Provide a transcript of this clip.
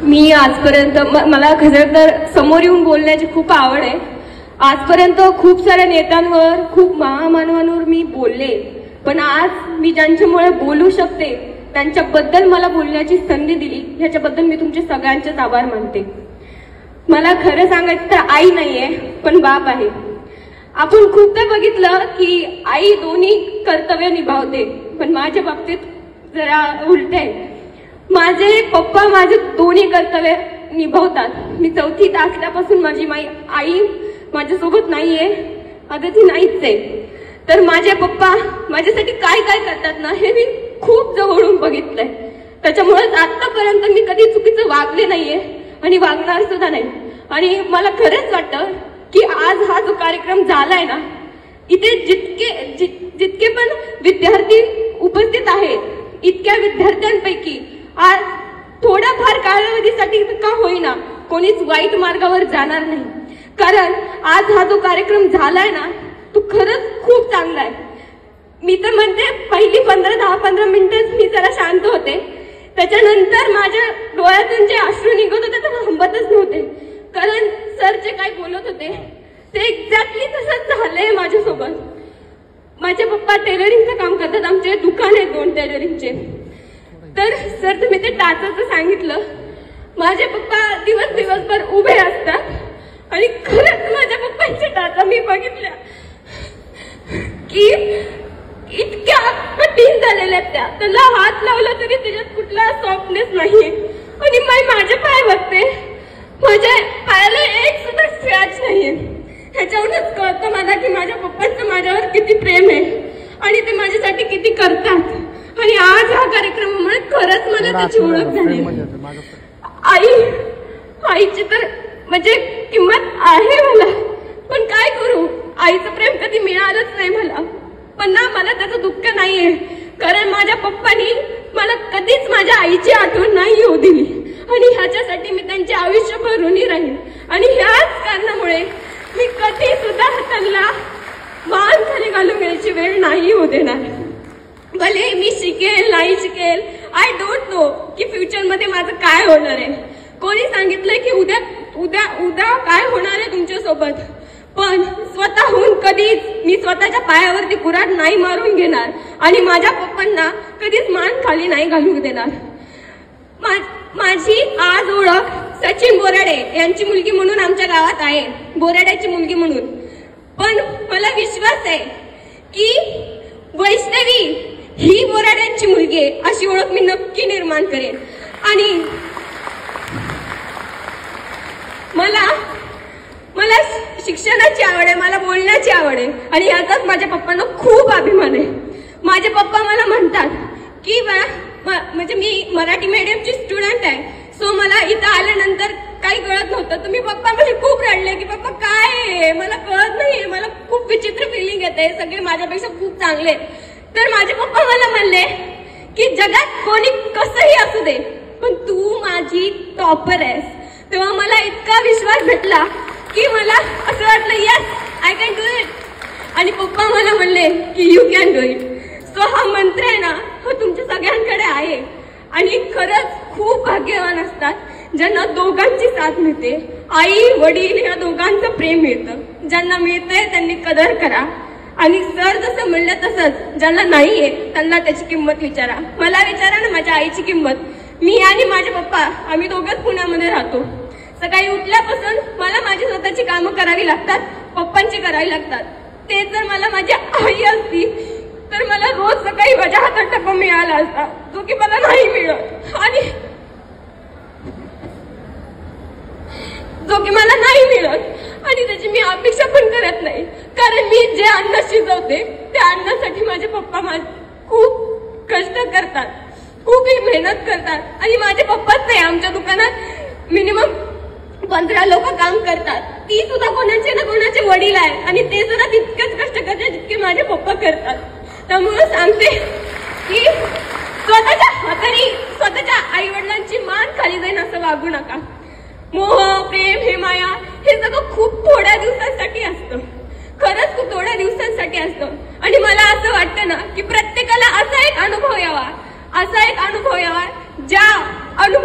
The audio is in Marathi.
मी आजपर्यंत मला खरं तर समोर येऊन बोलण्याची खूप आवड आहे. आजपर्यंत खूप साऱ्या नेत्यांवर, खूप महामानवांवर मी बोलले, पण आज मी ज्यांच्यामुळे बोलू शकते त्यांच्याबद्दल मला बोलण्याची संधी दिली, ह्याच्याबद्दल मी तुमचे सगळ्यांचेच आभार मानते. मला खरं सांगायचं तर आई नाहीये, पण बाप आहे. आपण खूपदा बघितलं की आई दोन्ही कर्तव्य निभावते, पण माझ्या बाबतीत जरा उलट आहे. माझे पप्पा माझे दोन्ही कर्तव्य निभावतात. मी चौथीत असल्यापासून माझी आई माझ्यासोबत नाहीये, आता ती नाहीच आहे. तर माझे पप्पा माझ्यासाठी काय काय करतात ना, हे मी खूप जवळून बघितलंय. त्याच्यामुळेच आतापर्यंत मी कधी चुकीचं वागले नाहीये आणि वागणार सुद्धा नाही. आणि मला खरंच वाटतं की आज हा जो कार्यक्रम झालाय ना, इथे जितके पण विद्यार्थी उपस्थित आहेत, इतक्या विद्यार्थ्यांपैकी आज थोड्याफार कालावधीसाठी का होईना कोणीच वाईट मार्गावर जाणार नाही. कारण आज हा जो कार्यक्रम झालाय ना, तो खरंच खूप चांगला आहे. मी तर म्हणते पहिली 10-15 मिनिटं मी जरा शांत होते, त्याच्यानंतर माझ्या डोळ्यातून जे अश्रू निघत होते ते थांबतच नव्हते. कारण सर जे काय बोलत होते ते एक्झॅक्टली तसंच झालंय माझ्यासोबत. माझे पप्पा टेलरिंगचं काम करतात, आमचे दुकान आहे 2 टेलरिंगचे. तर सर तुम्ही ते टाचाचं सांगितलं, माझे पप्पा दिवसभर उभे असतात आणि खरंच माझ्या पप्पांच्या टाचा मी बघितल्या की इतक्या कठीण झालेल्या त्या, त्याला हात लावला तरी त्याच्यात कुठला सॉफ्टनेस नाहीये. आणि माझे पाय बघते, माझ्या पायाला एक सुद्धा स्क्रॅच नाहीये. ह्याच्यावरूनच कळतं मला की माझ्या पप्पांचं माझ्यावर किती प्रेम आहे आणि ते माझ्यासाठी किती करतात. आणि आज हा कार्यक्रमामुळे खरंच मला त्याची ओळख झाली. आईची तर म्हणजे किंमत आहे मला, पण काय करू, आईचं प्रेम कधी मिळालंच नाही मला. पण ना, मला त्याचं दुःख नाहीये, कारण माझ्या पप्पांनी मला कधीच माझ्या आईची आठवण नाही येऊ दिली. आणि ह्याच्यासाठी मी त्यांचे आयुष्यभर ऋणी राहीन. आणि ह्याच कारणामुळे मी कधी सुद्धा त्यांना मान खाली घालून घ्यायची वेळ नाही होऊ देणार. भले मी शिकेल नाही शिकेल, आय डोंट नो की फ्युचरमध्ये माझं काय होणार आहे. कोणी सांगितलंय की उद्या काय होणार आहे तुमच्यासोबत, पण स्वतःहून कधीच मी स्वतःच्या पायावरती कुऱ्हाड नाही मारून घेणार आणि माझ्या पप्पांना कधीच मान खाली नाही घालू देणार. माझी आज ओळख सचिन बोराडे यांची मुलगी म्हणून आमच्या गावात आहे, बोराड्याची मुलगी म्हणून. पण मला विश्वास आहे की वैष्णवी ही बोराड्यांची मुलगी आहे अशी ओळख मी नक्की निर्माण करेन. आणि मला शिक्षणाची आवड आहे, मला बोलण्याची आवड आहे आणि याचाच माझ्या पप्पांना खूप अभिमान आहे. माझे पप्पा मला म्हणतात की म्हणजे मी मराठी मीडियमची स्टुडंट आहे, सो मला इथं आल्यानंतर काही कळत नव्हतं. तुम्ही पप्पा म्हणजे खूप रडले की पप्पा काय मला कळत नाही, मला खूप विचित्र फिलिंग येते, सगळे माझ्यापेक्षा खूप चांगले. तर माझे पप्पा मला म्हणले की जगात कोणी कसंही असू दे, पण तू माझी टॉपर आहेस. तेव्हा मला इतका विश्वास भेटला की मला असं वाटलं yes I can do it. आणि पप्पा मला म्हणले की you can do it. So हा मंत्र आहे ना, हा तुमच्या सगळ्यांकडे आहे. आणि खरंच खूप भाग्यवान असतात ज्यांना दोघांची साथ मिळते, आई वडील या दोघांचं प्रेम मिळतं. ज्यांना मिळतंय त्यांनी कदर करा. आणि सर जसं म्हणलं तसंच ज्यांना नाहीये त्यांना त्याची किंमत विचारा. मला विचारा ना माझ्या आईची किंमत. मी आणि माझे पप्पा आम्ही दोघंच पुण्यामध्ये राहतो. सकाळी उठल्यापासून मला माझी स्वतःची कामं करावी लागतात, पप्पांची करावी लागतात. ते जर मला माझी आई असती तर मला रोज सकाळी माझ्या हातात टप्पा मिळाला असता, जो की मला नाही मिळत. आणि जो की मला नाही मिळत आणि त्याची मी अपेक्षा पण करत नाही. कारण मी जे अन्न शिजवते त्या अन्नासाठी माझे पप्पा खूप कष्ट करतात, खूप मेहनत करतात. आणि माझे पप्पाच नाही, आमच्या दुकानात मिनिमम 15 लोक काम करतात. ती सुद्धा कोणाचे ना कोणाचे वडील आहेत आणि ते सुद्धा तितकेच कष्ट करतात जितके माझे पप्पा करतात. त्यामुळे सांगते की स्वतःच्या हाताने स्वतःच्या आई वडिलांची मान खाली जाईन असं वागू नका. मोह प्रेम हे माया हे सगळं खूप थोड्या दिवसांसाठी असतं, खरंच खूप थोड्या दिवसांसाठी असतं. आणि मला असं वाटतं ना की प्रत्येकाला असा एक अनुभव यावा ज्या